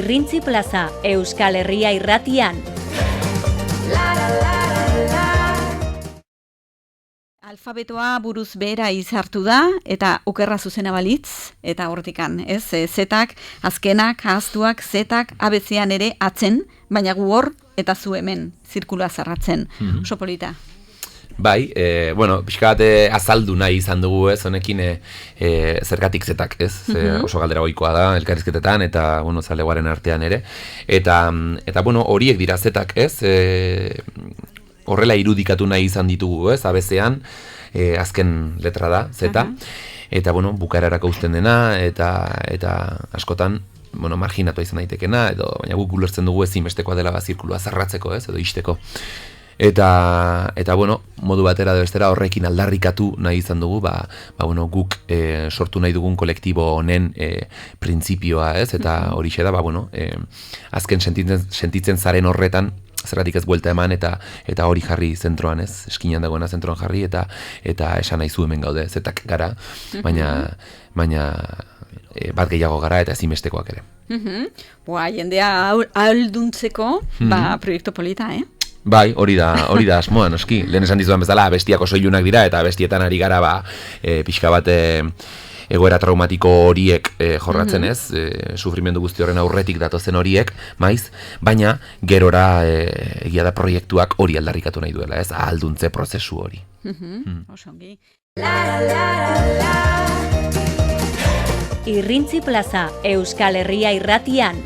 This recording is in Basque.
Irrintzi Plaza, Euskal Herria Irratian. Alfabetoa buruz behera izartu da, eta okerra zuzena balitz, eta hortikan, ez? Zetak, azkenak, ahaztuak, zetak, abezean ere atzen, baina gu hor, eta zu hemen, zirkulua zarratzen. Oso polita. Bai, pixka bat azaldu nahi izan dugu, ez, honekin zergatik zetak, ez, oso galdera ohikoa da, elkarrizketetan, eta, zaleguaren artean ere, eta horiek dira zetak, ez, horrela irudikatu nahi izan ditugu, ez, abezean, azken letra da, zeta, eta, bukaerarako uzten dena, eta askotan, marginatua izan daitekena, baina guk ulertzen dugu ezinbestekoa dela zirkulua zarratzeko, ez, edo isteko. Eta modu batera edo bestera horrekin aldarrikatu nahi izan dugu, guk sortu nahi dugun kolektibo honen printzipioa, ez? Eta horixe da, azken sentitzen zaren horretan, zergatik ez buelta eman, eta hori jarri zentroan, ez? Eskinan dagoena zentroan jarri, eta esan nahi zu hemen gaude, zetak gara, baina bat gehiago gara eta ezinbestekoak ere. Jendea ahalduntzeko, proiektu polita, Bai, hori da asmoa, noski. Lehen esan dizudan bezala, bestiak oso ilunak dira, eta bestietan ari gara, pixka bat egoera traumatiko horiek jorratzen, ez? Sufrimendu guzti horren aurretik datozen horiek, maiz, baina gerora egia da proiektuak hori aldarrikatu nahi duela, ez? Ahalduntze prozesu hori. Oso ongi. Irrintzi Plaza, Euskal Herria Irratian.